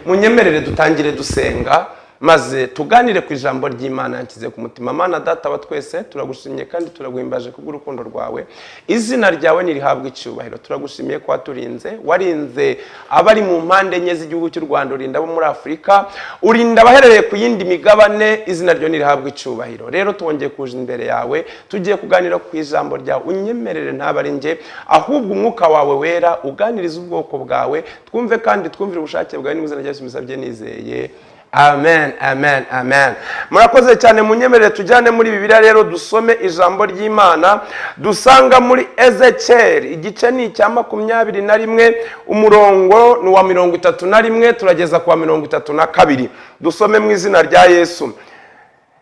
munyemerere dutangire dusenga maze tuganire ku ijambo ry'Imana yankize ku mutima. Mana data wa twese, turagushimiye kandi turaguhimbaje kubw'urukundo rwawe. Izina ryawe nirihabwe icyubahiro. Turagushimiye ko waturinze, warinze abari mu mpande enye z'igihugu cy'u Rwanda, urinda abo muri Afurika, urinda abaherereye ku yindi migabane. Izina ryo nirihabwe icyubahiro. Rero twongeye kuje imbere yawe, tugiye kuganira ku ijambo ryawe. Unyemerere ntabari nje, ahubwo umwuka wawe wera uganiriza ubwoko bwawe, twumve kandi twumvire ubushake bwawe. N'izina rya Yesu mbisabye nizeye. Amen, amen, amen. Murakoze cyane. Munyemerere tujyane muri Bibiliya rero dusome ijambo ry'Imana dusanga muri Ezekiel, igice ni icya 21, umurongo ni wa 31, turageza ku wa 32. Dusome mu izina rya Yesu.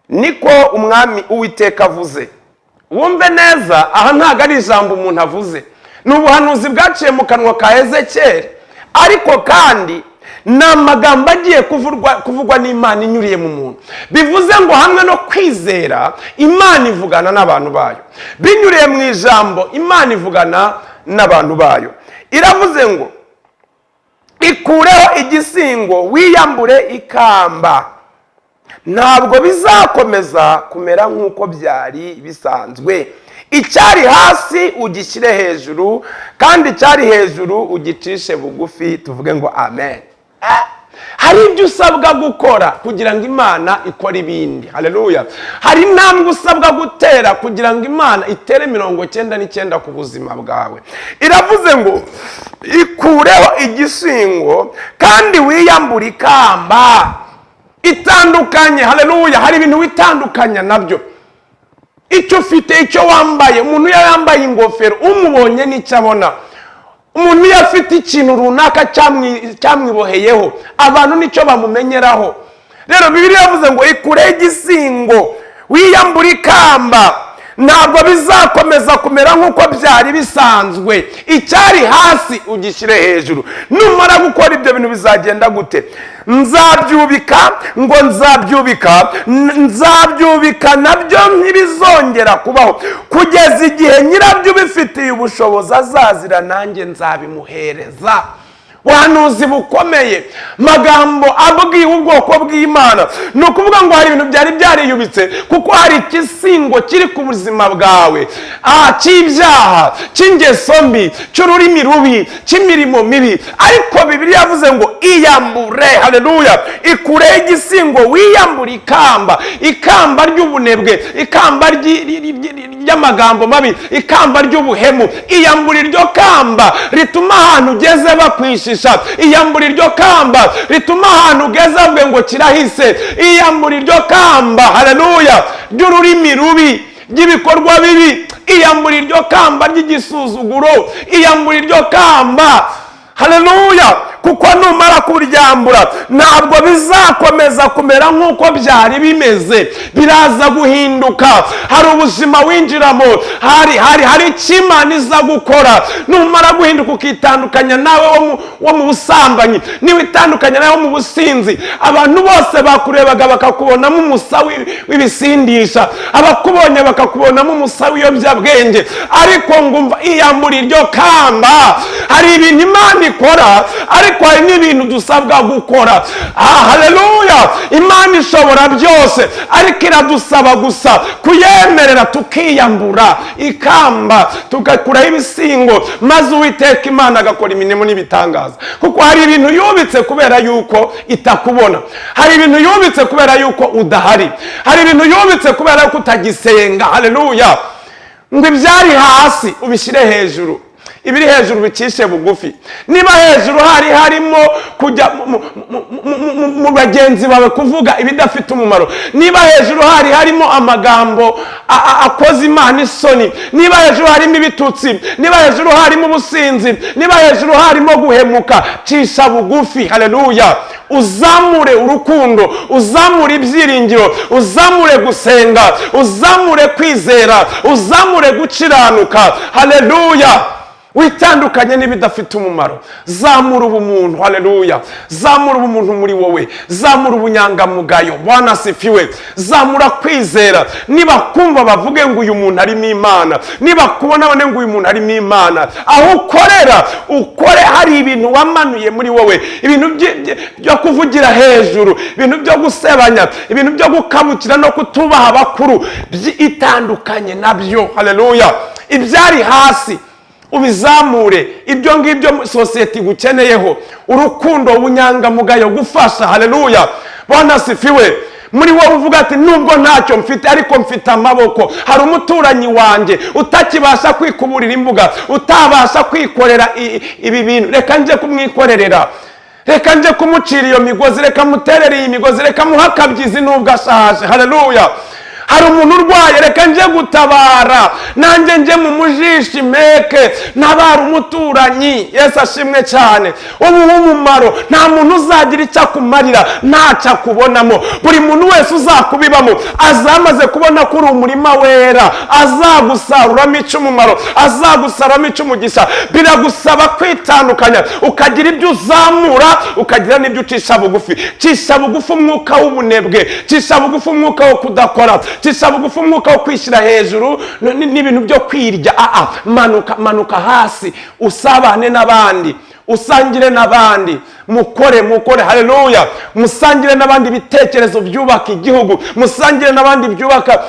Niko umwami Uwiteka avuze. Wumve neza, aha ntago ari ijambo umuntu avuze, ni ubuhanuzi bwaciye mu kanwa ka Ezekiel, ariko kandi ni amagambo agiye kuvugwa n'Imana inyuriye mu muntu. Bivuze ngo hamwe no kwizera, Imana ivugana n'abantu bayo. Binyuriye mu ijambo, Imana ivugana n'abantu bayo. Iravuze ngo ikureho igisingo, wiyambure ikamba. Ntabwo bizakomeza kumera nk'uko byari bisanzwe. Icyari hasi ugishyire hejuru, kandi icyari hejuru ugicishe bugufi. Tuvuge ngo amen. Hari ibyo usabwa gukora kugira ngo Imana ikore ibindi. Haleluya. Hari intambwe usabwa gutera kugira ngo Imana itere 99 ku buzima bwawe. Iravuze ngo ikureho igisingo kandi wiyambure ikamba. Itandukanye. Haleluya. Hari ibintu witandukanya nabyo. Icyo ufite, icyo wambaye. Umuntu yambaye ingofero, umubonye n'icyo abona. Umuntu yafite ikintu runaka cyamwiboheyeho, abantu nicyo bamumenyeraho. Rero Bibiliya yavuze ngo ikureho igisingo, wiyambure ikamba. Ntabwo bizakomeza kumera nk'uko byari bisanzwe. Icyari hasi ugishyire hejuru. Numara gukora ibyo bintu bizagenda gute? Nzabyubika nabyo ntibizongera kubaho, kugeza igihe nyirabyo ubifitiye ubushobozi azazira, nanjye nzabimuhereza. Ubuhanuzi bukomeye, magambo abwiye ubwoko bw'Imana. Ni ukuvuga ngo hari ibintu byari byariyubitse, kuko hari igisingo kiri ku buzima bwawe, cy'ibyaha, cy'ingeso mbi, cy'ururimi rubi, cy'imirimo mibi. Ariko Bibiliya yavuze ngo iyambure. Haleluya. Ikureho igisingo, wiyambure ikamba. Ikamba ry'ubunebwe, ikamba ry'amagambo mabi, ikamba ry'ubuhemu. Iyambure iryo kamba rituma ahantu ugeze bakwishisha. Iyambure iryo kamba rituma ahantu ugeze avuge ngo kirahise. Iyambure iryo kamba, haleluya, ry'ururimi rubi, ry'ibikorwa bibi. Iyambure iryo kamba ry'igisuzuguro. Iyambure iryo kamba, haleluya, kuko numara kuryambura ntabwo bizakomeza kumera nk'uko byari bimeze. Biraza guhinduka. Hari ubuzima winjiramo, hari ikimana iza gukora. Numara guhinduka ukitandukanya nawe wo mu busambanyi, niba itandukanya nawe mu businzi, abantu bose bakurebaga bakakubonamo umusa w'ibisindisha, abakubonye bakakubonamo umusa w'iyobyabwenge. Ariko ngumva iyambura iryo kamba. Hari ibintu Imana ikora, ariko hari n'ibintu dusabwa gukora. Haleluya. Imana ishobora byose, ariko iradusaba gusa kuyemerera tukiyambura ikamba, tugakuraho ibisingo, maze Uwiteka Imana agakora imirimo n'ibitangaza. Kuko hari ibintu yubitse kubera yuko itakubona. Hari ibintu yubitse kubera yuko udahari. Hari ibintu yubitse kubera yuko utagisenga. Haleluya. Ngo ibyari hasi ubishyire hejuru, ibiri hejuru bicishe bugufi. Niba hejuru harimo kujya mu bagenzi bawe kuvuga ibidafite umumaro, niba hejuru harimo amagambo akoze Imana isoni, niba hejuru harimo ibitutsi, niba hejuru harimo ubusinzi, niba hejuru harimo guhemuka, cisha bugufi. Haleluya. Uzamure urukundo, uzamure ibyiringiro, uzamure gusenga, uzamure kwizera, uzamure gukiranuka. Haleluya. witandukanye n'ibidafite umumaro. Zamura ubumuntu, haleluya. Zamura ubumuntu muri wowe, zamura ubunyangamugayo. Bwana asifiwe. Zamura kwizera. Niba kumva bavuge ngo uyu muntu arimo Imana, niba kubona bone ngo uyu muntu arimo Imana, aho ukorera ukore hari ibintu wamanuye muri wowe, ibintu byo kuvugira hejuru, ibintu byo gusebanya, ibintu byo gukabukira no kutubaha abakuru, itandukanye nabyo, haleluya. Ibyari hasi ubizamure, ibyo ngibyo sosiyete igukeneyeho, urukundo, ubunyangamugayo, gufasha, haleluya. Bwana asifiwe. Muri wowe uvuga ati nubwo ntacyo mfite ariko mfite amaboko, hari umuturanyi wanjye utakibasha kwikuburira imbuga, utabasha kwikorera ibi bintu, reka nje kumwikorerera, reka nje kumucira iyo migozi, reka muterere iyi migozi, reka muhakabyizi nubwo ashaje, haleluya. Hari umuntu urwaye, reka nje gutabara, nanjye nje mu mujishi meke ntabara umuturanyi. Yesu ashimwe cyane. Ubu umumaro, nta muntu uzagira icyo akumarira ntacyo akubonamo. Buri muntu wese uzakubibamo azamaze kubona ko uri umurima wera, azagusaruramo icy'umumaro, azagusaruramo icy'umugisha. Biragusaba kwitandukanya, ukagira ibyo uzamura, ukagira n'ibyo ucisha bugufi. Cisha bugufi umwuka w'ubunebwe, cisha bugufi umwuka wo kudakora, cisha bugufi umwuka wo kwishyira hejuru n'ibintu byo kwirya. Manuka hasi, usabane n'abandi, usangire n'abandi, mukore, haleluya. Musangire n'abandi ibitekerezo byubaka igihugu, musangire n'abandi byubaka,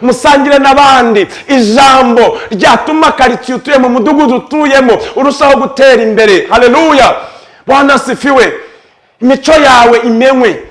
musangire n'abandi ijambo ryatuma karitsiye utuye mu mudugudu utuyemo urushaho gutera imbere, haleluya. Bwana asifiwe. Imico yawe imenywe,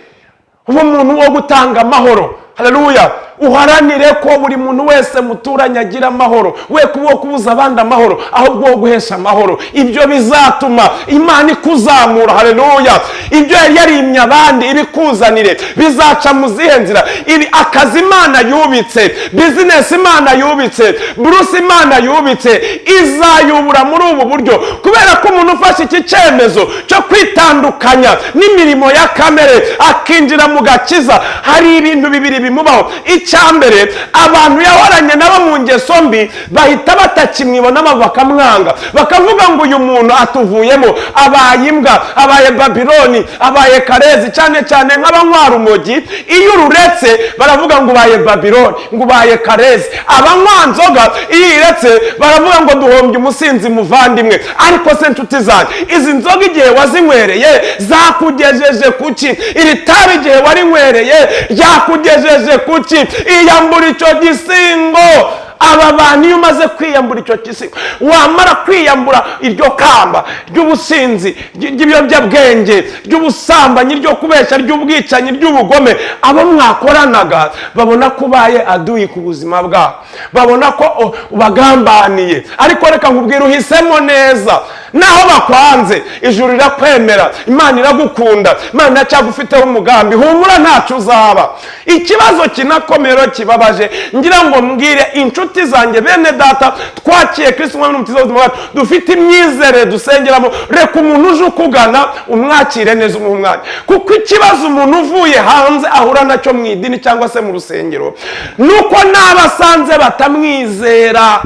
uba umuntu wo gutanga amahoro, haleluya. Uharanire ko buri muntu wese muturanye agira amahoro, we kubuza abandi amahoro ahubwo wo guhesha amahoro. Ibyo bizatuma Imana ikuzamura, haleluya. Ibyo yari yarimye abandi ibikuzanire, bizaca mu zihe nzira? Ibi akazi Imana yubitse, business Imana yubitse, buruse Imana yubitse, izayubura muri ubu buryo, kubera ko umuntu ufashe iki cyemezo cyo kwitandukanya n'imirimo ya kamere akinjira mu gakiza. Hari ibintu bibiri bimubaho. Icyambere, abantu yahoranye nabo mu ngeso mbi bahita batakimwibonamo, bakamwanga, bakavuga ngo uyu muntu atuvuyemo, abaye imbwa, abaye Babiloni, abaye karezi, cyane cyane nk'abanywa umogi. Iyo ururetse baravuga ngo ubaye Babiloni, ngo ubaye karezi. Abanywa nzoga iyo iretse baravuga ngo duhombye umusinzi muvandimwe. Ariko se nshuti zanjye, izi nzoga igihe wazinywereye zakugejeje kuki? Iri tabi igihe warinywereye ryakugejeje kuki? Iyambura icyo gisingo. Aba bantu iyo umaze kwiyambura icyo gisingo, wamara kwiyambura iryo kamba ry'ubusinzi, ry'ibiyobyabwenge, ry'ubusambanyi, ryo kubeshya, ry'ubwicanyi, ry'ubugome, abo mwakoranaga babona ko ubaye aduyi ku buzima bwabo, babona ko ubagambaniye. Ariko reka nkubwire, uhisemo neza. Naho bakwanze, ijuru rirakwemera, Imana iragukunda, Imana iracyagufiteho umugambi, humura ntacyo uzaba. Ikibazo kinakomero kibabaje, ngira ngo mbwire inshuti zanjye bene data, twakiye Kristo umwami n'umukiza w'ubuzima bwacu, dufite imyizere dusengeramo, reka umuntu uje ukugana umwakire neza, umuhe umwanya. Kuko ikibazo umuntu uvuye hanze ahura nacyo mu idini cyangwa se mu rusengero, nuko n'abasanze batamwizera.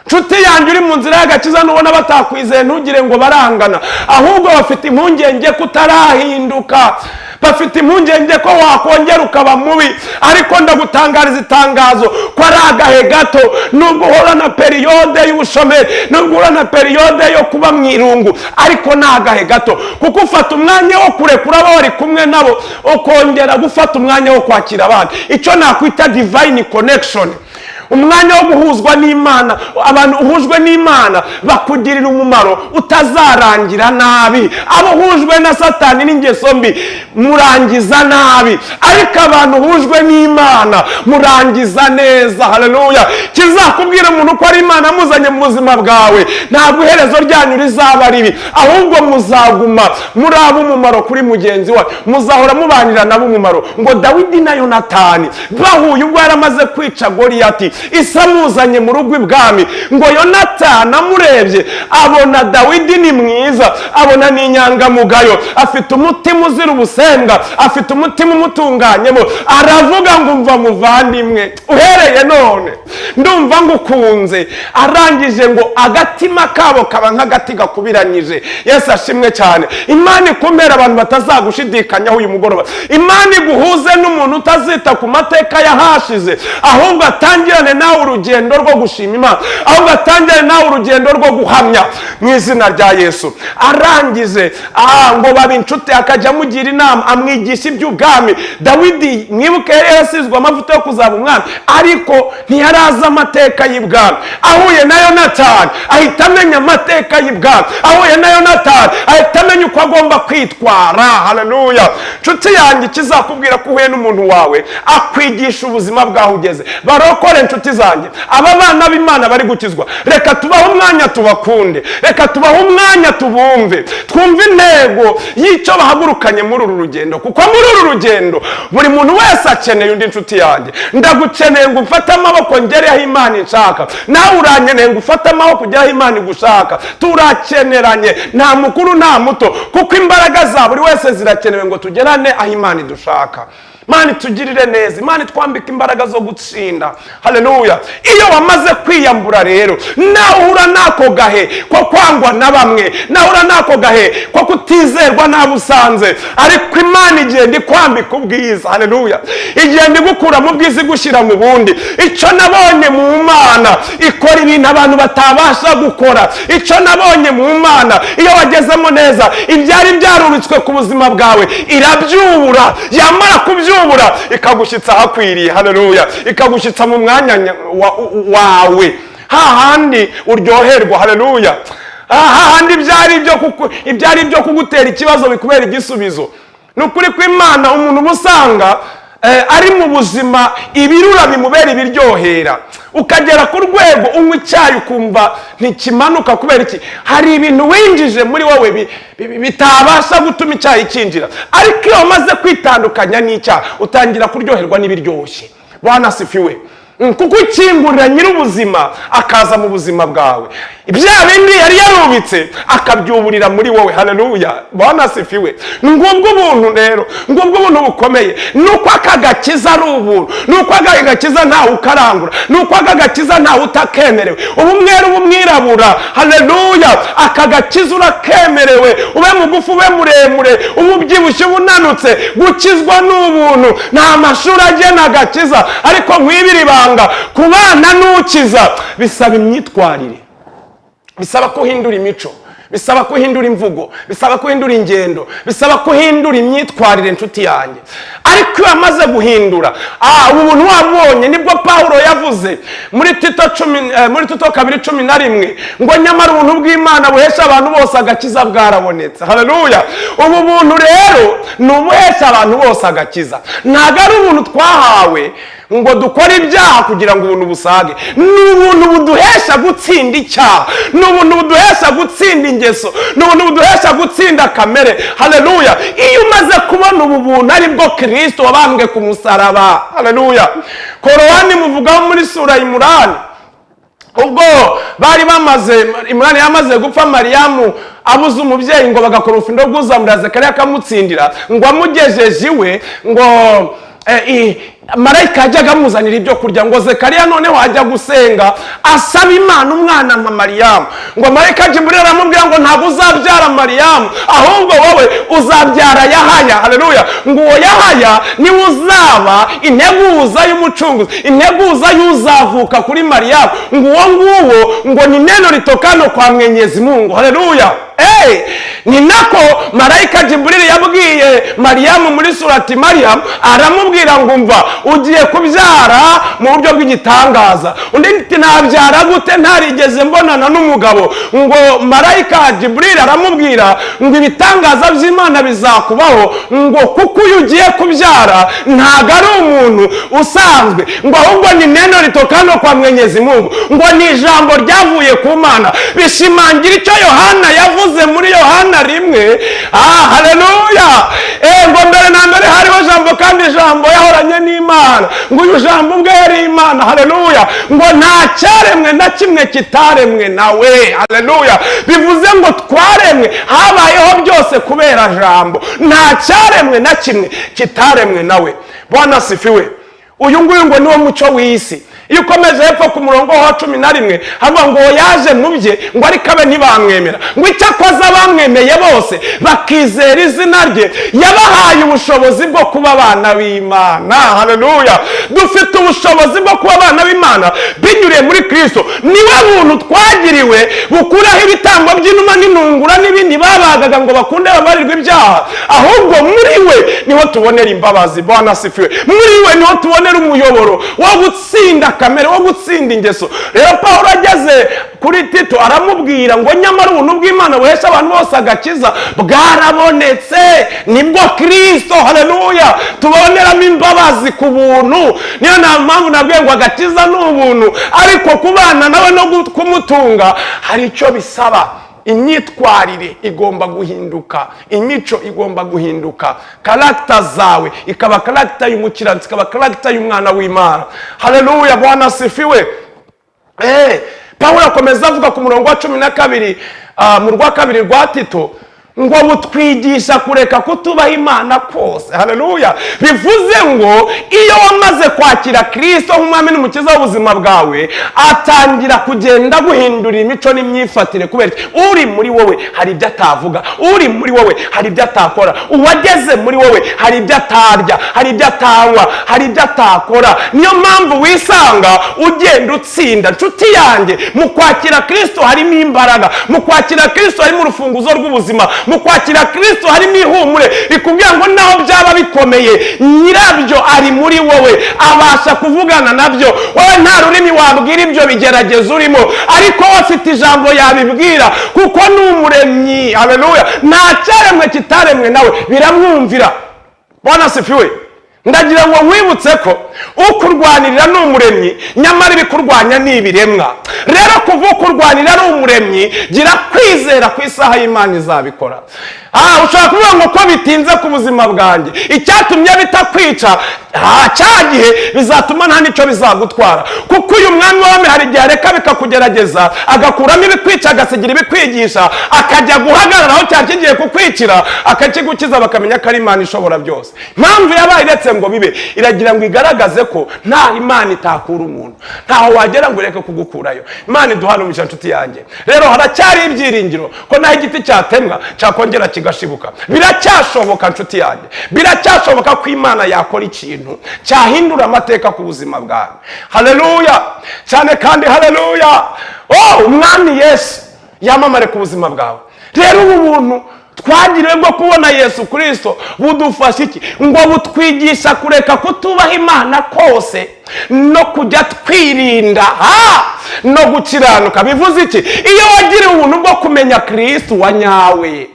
Nshuti yanjye uri mu nzira y'agakiza, nubona batakwizeye ntugire ngo barangana, ahubwo bafite impungenge ko utarahinduka, bafite impungenge ko wakongera ukaba mubi. Ariko ndagutangariza itangazo ko ari agahe gato. Nubwo uhora na periyode y'ubushomeri, nubwo uhora na periyode yo kuba mu irungu, ariko ni agahe gato, kuko ufata umwanya wo kurekura abo wari kumwe nabo, ukongera gufata umwanya wo kwakira abandi. Icyo nakwita divine connection, umwanya wo guhuzwa n'Imana. Abantu uhujwe n'Imana bakugirira umumaro, utazarangira nabi. Abo uhujwe na Satani n'ingeso mbi murangiza nabi, ariko abantu uhujwe n'Imana murangiza neza, haleluya. Kizakubwira umuntu ko ari Imana muzanye mu buzima bwawe, ntabwo iherezo ryanyu rizaba ribi, ahubwo muzaguma muri ab'umumaro kuri mugenzi wawe, muzahora mubanira nabo umumaro. Ngo Dawidi na Yonatani bahuye ubwo yaramaze kwica Goliyati, isamuzanye mu rugo ibwami. Ngo Yonatani amurebye abona Dawidi ni mwiza, abona ni inyangamugayo, afite umutima uzira ubusembwa, afite umutima umutunganyemo. Aravuga ngo umva muvandimwe, uhereye none ndumva ngukunze. Arangije ngo agatima kabo kaba nk'agati gakubiranyije. Yesu ashimwe cyane. Imana ikumbera abantu batazagushidikanyaho uyu mugoroba. Imana iguhuze n'umuntu utazita ku mateka yahashize, ahubwo atangirane nawe urugendo rwo gushima Imana, ahubwo atangirane nawe urugendo rwo guhamya mu izina rya Yesu. Arangize ngo baba inshuti, akajya amugira inama, amwigisha iby'ubwami. Dawidi mwibuke yari yasizwe amavuta yo kuzaba umwami, ariko ntiyarazi amateka y'ibwami. Ahuye na Yonatani ahita amenya amateka y'ibwami, ahuye na Yonatani ahita amenya uko agomba kwitwara. Haleluya. Nshuti yanjye, kizakubwira ko uhuye n'umuntu wawe akwigisha ubuzima bwaho ugeze. Barokore nshuti zanjye, aba bana b'Imana bari gukizwa, reka tubaho umwanya tubakunde, reka tubaho umwanya tubumve, twumve intego y'icyo bahagurukanye muri uru rugendo. Kuko muri uru rugendo buri muntu wese akeneye undi. Nshuti yanjye, ndagukeneye ngo ufate amaboko ngere aho Imana inshaka, nawe urankeneye ngo ufate amaboko ugere aho Imana igushaka. Turakeneranye, nta mukuru nta muto, kuko imbaraga za buri wese zirakenewe ngo tugerane aho Imana idushaka. Imana itugirire neza, Imana itwambika imbaraga zo gutsinda. Haleluya. Iyo wamaze kwiyambura rero, nahura nako gahe ko kwangwa na bamwe, nahura nako gahe ko kutizerwa n'abusanze, ariko Imana igenda ikwambika ubwiza. Haleluya. Igenda igukura mu bwiza igushyira mu bundi. Icyo nabonye mu Mana, ikora ibintu abantu batabasha gukora. Icyo nabonye mu Mana, iyo wagezemo neza, ibyari byarubitswe ku buzima bwawe irabyubura, yamara kubyubura ikagushyitsa ahakwiriye. Haleluya. Ikagushyitsa mu mwanya wawe, hahandi uryoherwa. Haleluya. Hahandi ibyari ibyo kugutera ikibazo bikubera igisubizo. Nukuri ko Imana umuntu ubusanga ari mu buzima ibirura bimubera ibiryohera, ukagera ku rwego unywa icyayi ukumva ntikimanuka. Kubera iki? Hari ibintu winjije muri wowe bitabasha gutuma icyayi kinjira. Ariko iyo wamaze kwitandukanya n'icyaha, utangira kuryoherwa n'ibiryoshye. Bwana sifiwe. Kuko ukingurira nyir'ubuzima akaza mu buzima bwawe, ibya bindi yari yarubitse akabyuburira muri wowe. Haleluya. Bwana sifiwe. Ngubwo ubuntu rero, ngubwo ubuntu bukomeye, nuko akagakiza ari ubuntu, nuko akagakiza ntawe ukarangura, nuko akagakiza ntawe utakemerewe. Ubumwera ubumwirabura. Haleluya. Akagakiza urakemerewe, ube mugufi ube muremure, ububyibushye ubunanutse. Gukizwa n'ubuntu, nta mashuri agena agakiza. Ariko nkwibiri kubana n'ukiza bisaba imyitwarire, bisaba kuhindura imico, bisaba kuhindura imvugo, bisaba kuhindura ingendo, bisaba kuhindura imyitwarire. Nshuti yanjye, ariko iyo amaze guhindura ubu buntu wabonye, nibwo Pawulo yavuze muri Tito 2:11 ngo nyamara ubuntu bw'Imana buhesha abantu bose agakiza bwarabonetse. Haleluya. Ubu buntu rero ni ubuhesha abantu bose agakiza, ntabwo ari ubuntu twahawe ngo dukore ibyaha kugira ngo ubuntu busage. Ni ubuntu buduhesha gutsinda icyaha, ni ubuntu buduhesha gutsinda ingeso, ni ubuntu buduhesha gutsinda kamere. Haleluya. Iyo umaze kubona ubu buntu ari bwo Kristo wabambwe ku musaraba. Haleluya. Korowani muvugaho muri sura Imurani, ubwo bari bamaze, Imurani yamaze gupfa, Mariyamu abuze umubyeyi ngo bagakora urufindo rw'uzamura Zekariya akamutsindira, ngo amugejeje iwe, ngo marayika yajyaga amuzanira ibyo kurya. Ngo Zekariya noneho ajya gusenga asaba Imana umwana nka Mariyamu, ngo marayika Jibril aramubwira ngo ntabwo uzabyara Mariyamu, ahubwo wowe uzabyara Yahaya. Haleluya. Ngo uwo Yahaya niwe uzaba integuza y'umucunguzi, integuza y'uzavuka kuri Mariyamu. Ngo uwo nguwo ngo ni neno litokano kwa Mwenyezi Mungu. Haleluya. Ni nako marayika Jibril yabwiye Mariyamu muri surati Mariyamu, aramubwira ngo umva ugiye kubyara mu buryo bw'igitangaza. Undi ati nabyara gute ntarigeze mbonana n'umugabo? Ngo marayika Jibril aramubwira ngo ibitangaza by'Imana bizakubaho, ngo kuko uyu ugiye kubyara ntago ari umuntu usanzwe, ngo ahubwo ni neno litokano kwa Mwenyezi Mungu, ngo ni ijambo ryavuye ku Mana. Bishimangira icyo Yohana yavuze muri Yohana 1. Haleluya. Ngo mbere na mbere hariho Jambo, kandi Jambo yahoranye n'Imana. Imana, ngo uyu jambo ubwe yari Imana. Haleluya. Ngo nta cyaremwe na kimwe kitaremwe nawe. Haleluya. Bivuze ngo twaremwe, habayeho byose kubera jambo. Nta cyaremwe na kimwe kitaremwe nawe. Bwana sifiwe. Uyu nguyu ngo niwo muco w'isi. Iyo ukomeje hepfo ku murongo wa 11 havuga ngo yaje mu bye ngo ariko abe ntibamwemera, ngo icyakoze abamwemeye bose bakizera izina rye yabahaye ubushobozi bwo kuba abana b'Imana. Haleluya. Dufite ubushobozi bwo kuba abana b'Imana binyuriye muri Kristo. Niwe buntu twagiriwe bukuraho ibitambo by'inuma n'intungura n'ibindi babagaga ngo bakunde babarirwe ibyaha, ahubwo muri we niho tubonera imbabazi. Bwana sifiwe. Muri we niho tubonera umuyoboro wo gutsinda kamere, wo gutsinda ingeso. Rero Pawulo ageze kuri Tito aramubwira ngo nyamara ubuntu bw'Imana buhesha abantu bose agakiza bwarabonetse, nibwo Kristo. Haleluya. Tuboneramo imbabazi ku buntu. Niyo nta mpamvu nabwiye ngo agakiza ni ubuntu, ariko kubana nawe no kumutunga hari icyo bisaba. Imyitwarire igomba guhinduka, imico igomba guhinduka, karakta zawe ikaba karakta y'umukiranutsi, ikaba karakta y'umwana w'Imana. Haleluya. Bwana sifiwe. Pawulo akomeza avuga ku murongo wa 12 mu rwa 2 rwa Tito ngo butwigisha kureka kutubaha Imana kose. Haleluya. Bivuze ngo iyo wamaze kwakira Kristo nk'umwami n'umukiza w'ubuzima bwawe, atangira kugenda guhindura imico n'imyifatire. Kubera uri muri wowe hari ibyo atavuga, uri muri wowe hari ibyo atakora, uwageze muri wowe hari ibyo atarya, hari ibyo atanywa, hari ibyo atakora. Niyo mpamvu wisanga ugenda utsinda. Nshuti yanjye, mu kwakira Kristo harimo imbaraga, mu kwakira Kristo harimo urufunguzo rw'ubuzima, mu kwakira Kristo harimo ihumure rikubwira ngo naho byaba bikomeye nyirabyo ari muri wowe, abasha kuvugana nabyo. Wowe nta rurimi wabwira ibyo bigerageza urimo, ariko afite ijambo yabibwira kuko ni umuremyi. Haleluya. Nta cyaremwe kitaremwe nawe biramwumvira. Bwana sifiwe. Ndagira ngo nkwibutse ko ukurwanirira ni umuremyi, nyamara ibikurwanya ni ibiremwa. Rero kuva ukurwanirira ari umuremyi, gira kwizera ku isaha y'Imana izabikora. Ushobora kuvuga ngo ko bitinze ku buzima bwanjye, icyatumye bitakwica cyagihe bizatuma nta nicyo bizagutwara. Kuko uyu mwami w'abami hari igihe areka bikakugerageza, agakuramo ibikwica agasigira ibikwigisha, akajya guhagarara aho cyari kigiye kukwicira, akakigukiza bakamenya ko ari Imana ishobora byose. Impamvu yabaye iretse ngo bibe, iragira ngo igaragaze ko nta Imana itakura umuntu, ntaho wagera ngo ireke kugukurayo. Imana iduhana umugisha nshuti yanjye. Rero haracyari ibyiringiro ko naho igiti cyatemwa cyakongera kigashibuka. Biracyashoboka nshuti yanjye, biracyashoboka ko Imana yakora ikintu cyahindura amateka ku buzima bwawe. Haleluya. Cyane kandi haleluya. Umwami Yesu yamamare ku buzima bwawe. Rero ubu buntu twagiriwe bwo kubona Yesu Kristo budufasha iki? Ngo butwigisha kureka kutubaha Imana kose no kujya twirinda no gukiranuka. Bivuze iki? Iyo wagiriwe ubuntu bwo kumenya Kristo wa nyawe,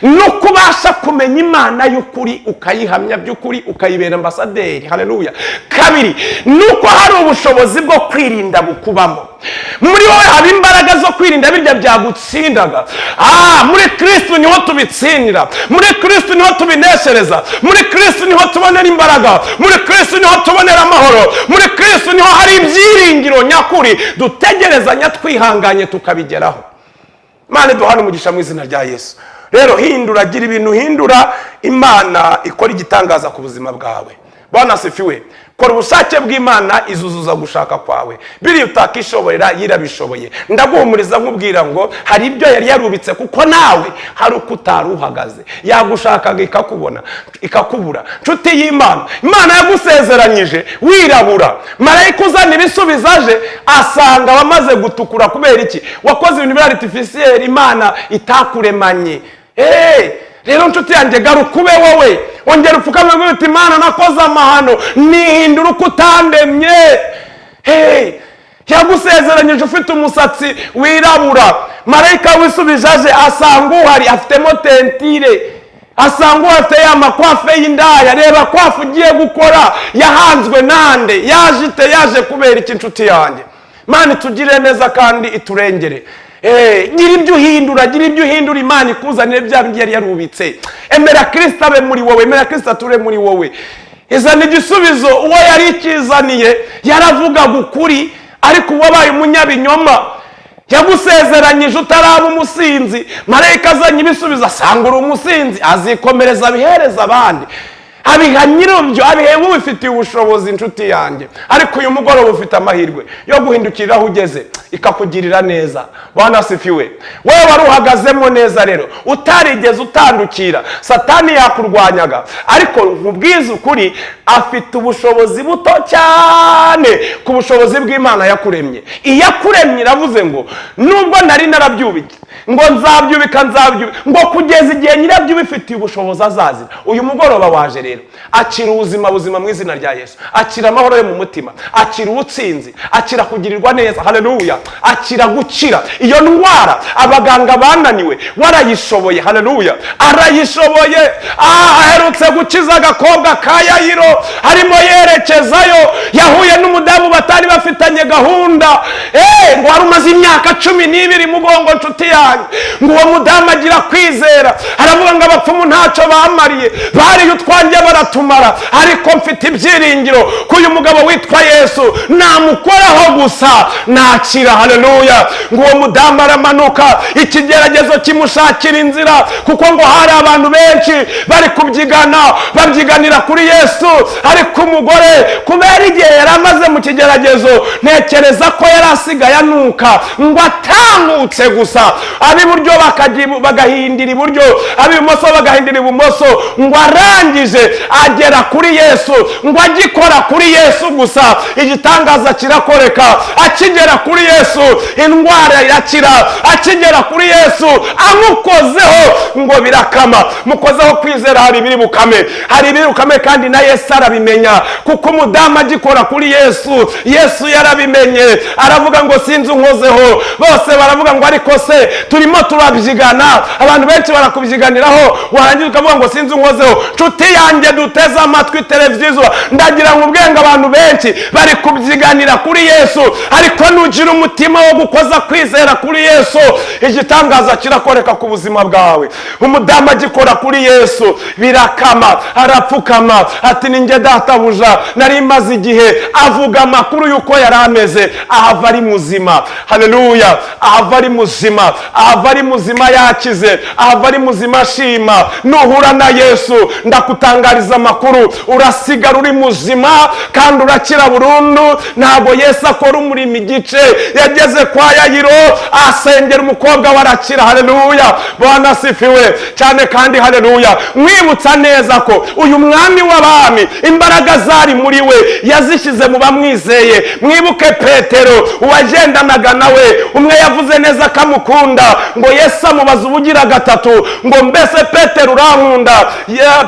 no kubasha kumenya Imana y'ukuri, ukayihamya by'ukuri, ukayibera ambasaderi. Haleluya. Kabiri, nuko hari ubushobozi bwo kwirinda bukubamo. Muri wowe haba imbaraga zo kwirinda birya byagutsindaga. Muri Kristo niho tubitsindira, muri Kristo niho tubineshereza, muri Kristo niho tubonera imbaraga, muri Kristo niho tubonera amahoro, muri Kristo niho hari ibyiringiro nyakuri dutegerezanya twihanganye tukabigeraho. Imana iduhane umugisha mu izina rya Yesu. Rero hindura, gira ibintu hindura, Imana ikora igitangaza ku buzima bwawe. Bwana sifiwe. Kora ubushake bw'Imana izuzuza gushaka kwawe. Biri utakishoborera yirabishoboye. Ndaguhumuriza nkubwira ngo hari ibyo yari yarubitse kuko nawe hari uko utaruhagaze. Yagushakaga ikakubona, ikakubura. Nshuti y'Imana, Imana yagusezeranyije wirabura. Marayika uzana ibisubizaje asanga wamaze gutukura. Kubera iki? Wakoze ibintu bya artificiel Imana itakuremanye. Rero nshuti yanjye garuka ube wowe, ongera upfukame uti Imana nakoze amahano, nihindura uko utandemye. Yagusezeranyije ufite umusatsi wirabura. Marayika wisubizaje asanga uhari afitemo tentire, asanga afite ya makwafe y'indaya. Reba kwafu ugiye gukora yahanzwe nande, yaje kubera iki nshuti yanjye? Imana itugire neza kandi iturengere. Gira ibyo uhindura, gira ibyo uhindura, Imana ikuzanire bya bindi yari yarubitse. Emera Kristo abe muri wowe, emera Kristo ature muri wowe. izana igisubizo. Uwo yari ikizaniye yaravugaga ukuri, ariko uwabaye umunyabinyoma yagusezeranyije utaraba umusinzi, marayika azanye ibisubizo asanga uri umusinzi, azikomereza abihereza abandi, abiha nyirabyo, abihe ubifitiye ubushobozi. inshuti yanjye, ariko uyu mugoroba ufite amahirwe yo guhindukirira aho ugeze ikakugirira neza. Bwana asifiwe. Wewe wari uhagazemo neza rero, utarigeze utandukira, satani yakurwanyaga, ariko nkubwiza ukuri, afite ubushobozi buto cyane ku bushobozi bw'Imana yakuremye. Iyakuremye iravuze ngo nubwo nari narabyubike, ngo nzabyubika, ngo kugeza igihe nyirabyo ubifitiye ubushobozi azazira. Uyu mugoroba waje rero, akira ubuzima buzima mu izina rya Yesu, akira amahoro yo mu mutima, akira ubutsinzi, akira kugirirwa neza. Haleluya. Akira gukira iyo ndwara abaganga bananiwe, warayishoboye. Haleluya. Arayishoboye. Aherutse gukiza agakobwa ka Yayiro, harimo yerekezayo, yahuye n'umudamu batari bafitanye gahunda, ngo wari umaze imyaka 12 mugongo. nshuti yanjye, ngo uwo mudamu agira kwizera, aravuga ngo abapfumu ntacyo bamariye, bariye utwanjye baratumara, ariko mfite ibyiringiro ko uyu mugabo witwa Yesu namukoraho gusa nakira. Haleluya. ngo uwo mudamu aramanuka, ikigeragezo kimushakira inzira, kuko ngo hari abantu benshi bari kubyigana, babyiganira kuri Yesu, ariko umugore kubera igihe yari amaze mu kigeragezo, ntekereza ko yari asigaye anuka, ngo atangutse gusa, ab'iburyo bagahindira iburyo, ab'ibumoso bagahindira ibumoso, ngo arangije agera kuri Yesu, ngo agikora kuri Yesu gusa igitangaza kirakoreka. Akigera kuri Yesu indwara irakira, akigera kuri Yesu amukozeho ngo birakama. Mukozeho kwizera hari ibiri bukame, hari ibiri bukame, kandi na Yesu arabimenya, kuko umudamu agikora kuri Yesu, Yesu yarabimenye, aravuga ngo sinzi unkozeho. Bose baravuga ngo ariko se turimo turabyigana, abantu benshi barakubyiganiraho, warangiza ukavuga ngo sinzi unkozeho. Nshuti yanjye duteze amatwi televiziyo, ndagira ngo ubwenge abantu benshi bari kubyiganira kuri Yesu, ariko nugira umutima wo gukoza kwizera kuri Yesu, igitangaza kirakoreka ku buzima bwawe. Umudamu agikora kuri Yesu birakama, arapfukama ati ninjye databuja, nari maze igihe, avuga amakuru yuko yari ameze, ahava ari muzima. Haleluya. ahava ari muzima, ahava ari muzima yakize, ahava ari muzima ashima. Nuhura na Yesu ndakutangariza amakuru, urasigara uri muzima kandi urakira burundu. Ntabwo Yesu akora umurimo igice. Yageze kwa Yayiro asengera umukobwa warakira. Haleluya. Bwana asifiwe cyane kandi haleluya. Mwibutsa neza ko uyu mwami w'abami imbaraga zari muri we yazishyize mu bamwizeye. Mwibuke Petero uwagendanaga nawe, umwe yavuze neza kamukunda, ngo Yesu amubaza ubugira gatatu ngo mbese Petero urankunda?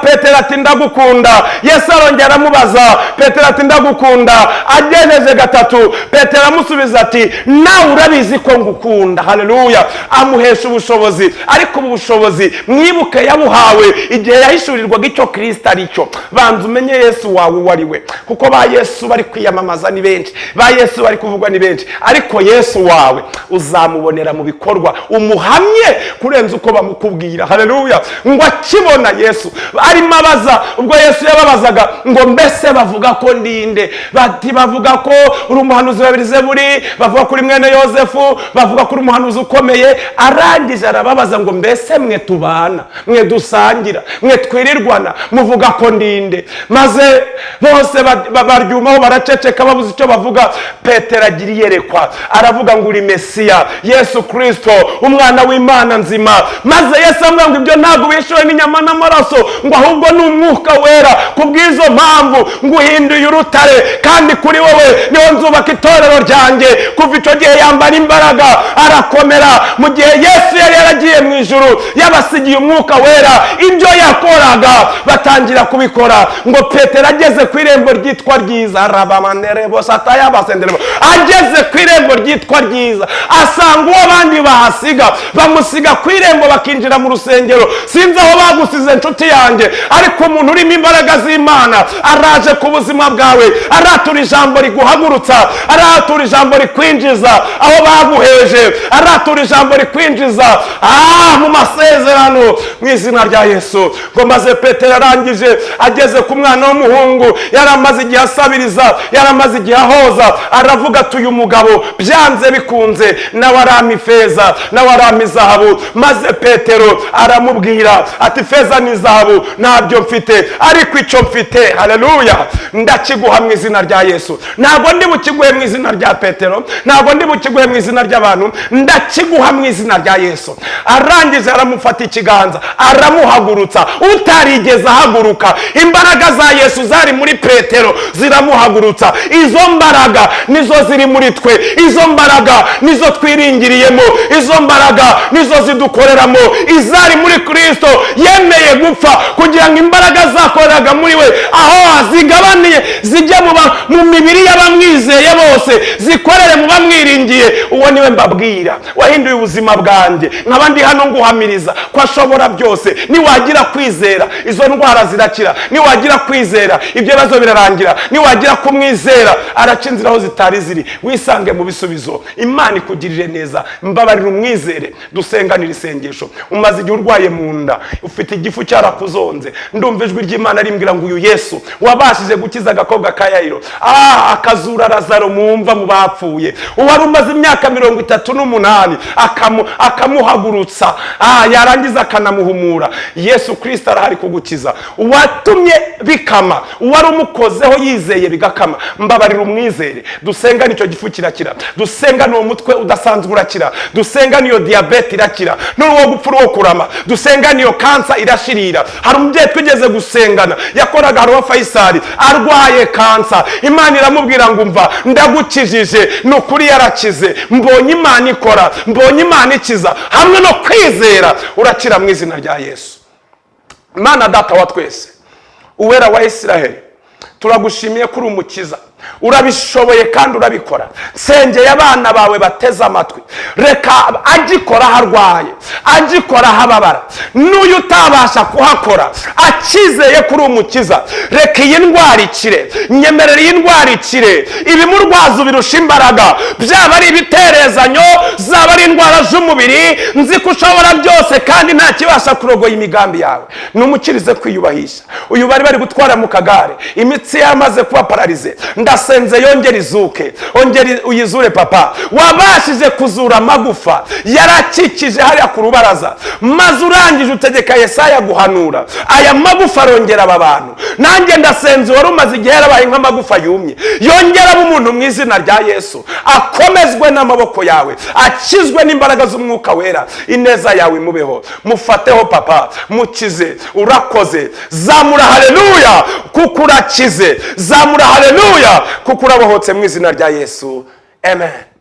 Petero ati ndagukunda. Yesu arongera amubaza, Petero ati ndagukunda. Ageneje gatatu, Petero amusubiza ati nawe urabizi ko ngukunda. Haleluya. Amuhesha ubushobozi, ariko ubu bushobozi mwibuke yabuhawe igihe yahishurirwaga icyo Kristo ari cyo. Banza umenye Yesu wawe uwo ari we, kuko ba Yesu bari kwiyamamaza ni benshi, ba Yesu bari kuvugwa ni benshi, ariko Yesu wawe uzamubonera mu bikorwa, umuhamye kurenza uko bamukubwira. Haleluya. ngo akibona Yesu arimo abaza, ubwo Yesu yababazaga ngo mbese bavuga ko ndinde? Bati bavuga ko uri umuhanuzi wabirize buri, bavuga kuri mwene Yosefu, bavuga kuri umuhanuzi ukomeye. Arangije arababaza ngo mbese mwe tubana, mwe dusangira, mwe twirirwana, muvuga ko ndinde? Maze bose baryumaho baraceceka babuze icyo bavuga. Petero agira iyerekwa, aravuga ngo uri Mesiya, Yesu Kristo, umwana w'Imana nzima. Maze Yesu amubwira ngo ibyo ntabwo bishowe n'inyama n'amaraso, ngo ahubwo ni umwuka wera. Kubw'izo mpamvu nguhinduye urutare, kandi kuri wowe niho nzubaka itorero ryanjye. Kuva icyo gihe yambara imbaraga, arakomera. Mu gihe Yesu yari yaragiye mu ijuru yabasigiye umwuka wera, ibyo yakoraga batangira kubikora. ngo Petero ageze ku irembo ryitwa ryiza, ageze ku irembo ryitwa ryiza, asanga uwo abandi bahasiga, bamusiga ku irembo bakinjira mu rusengero. Sinzi aho bagusize nshuti yanjye, ariko umuntu urimo imbaraga z'Imana araje ku buzima bwawe, aratura ijambo riguhagurutsa, aratura ijambo rikwinjiza aho baguheje, aratura ijambo rikwinjiza mu masezerano mu izina rya Yesu. ngo maze Petero arangije ageze ku mwana w'umuhungu yaramaze igihe asabiriza, yaramaze igihe ahoza, aravuga ati uyu mugabo byanze bikunze nawe arama ifeza nawe arama izahabu. Maze Petero aramubwira ati feza n'izahabu ntabyo mfite, ariko icyo mfite, haleluya, ndakiguha mu izina rya Yesu. Ntabwo ndi bukiguhe mu izina rya Petero, ntabwo ndi bukiguhe mu izina ry'abantu, ndakiguha mu izina rya Yesu. Arangije aramufata ikiganza aramuhagurutsa, utarigeze ahaguruka. Imbaraga za Yesu zari muri Petero ziramuhagurutsa. Izo mbaraga nizo ziri muri twe, izo mbaraga nizo twiringiriyemo, izo mbaraga nizo zidukoreramo. Izari muri Kristo yemeye gupfa kugira ngo imbaraga zakoreraga muri we aho zigabaniye zijya mu mibiri y'abamwizeye bose, zikorere mu bamwiringiye. Uwo niwe mbabwira wahinduye ubuzima bwanjye, nk'abandi hano nguhamiriza ko ashobora byose. Niwagira kwizera izo ndwara zirakira, niwagira kwizera ibyo bibazo birarangira, niwagira kumwizera araca inzira aho zitari ziri, wisange mu bisubizo. Imana ikugirire neza, mbabarira umwizere, dusenganira isengesho. Umaze igihe urwaye mu nda, ufite igifu cyarakuzonze, ndumva ijwi ry'Imana rimbwira ngo uyu Yesu wabashije gukiza agakobwa ka Yayiro, akazura Lazaro mumva mu bapfuye, uwari umaze imyaka 38 akamuhagurutsa, yarangiza akanamuhumura. Yesu Kristo arahari kugukiza. Uwatumye bikama, uwari umukozeho yizeye bigakama, mbabarira umwizere. Dusenga nicyo gifu kirakira, dusenga n'uwo mutwe udasanzwe urakira, dusenga niyo diabete irakira, n'uwo gupfa uwo kurama, dusenga niyo kansa irashirira. Hari umubyeyi twigeze gusengana yakoraga hari wa Faisal arwaye kansa, Imana iramubwira ngo umva ndagukijije, n'ukuri yarakize. Mbonye Imana ikora, mbonye Imana ikiza, hamwe no kwizera urakira mu izina rya Yesu. Mana data wa twese, uwera wa Isiraheli, turagushimiye kuri umukiza, urabishoboye kandi urabikora. Sengeye abana bawe bateze amatwi, reka agikora harwaye, agikora hababara, n'uyu utabasha kuhakora akizeye kuri umukiza, reka iyi ndwara ikire, nyemerera iyi ndwara ikire. Ibimurwaza birusha imbaraga, byaba ari ibiterezanyo, zaba ari indwara z'umubiri, nzi ko ushobora byose kandi nta kibasha kurogoya imigambi yawe. Numukirize kwiyubahisha. Uyu bari gutwara mu kagare, imitsi yamaze kuba paralize, ndasenze yongera izuke, ongera uyizure papa. Wabashije kuzura amagufa yarakikije hariya ku rubaraza, maze urangije utegeka Yesaya guhanura, aya magufa arongera aba bantu. Nanjye ndasenze wari umaze igihe yarabaye nk'amagufa yumye, yongera umuntu mu izina rya Yesu, akomezwe n'amaboko yawe, akizwe n'imbaraga z'umwuka wera. Ineza yawe imubeho, mufateho papa, mukize. Urakoze, zamura haleluya kuko urakize, zamura haleluya kuko urabohotse mu izina rya Yesu, amen.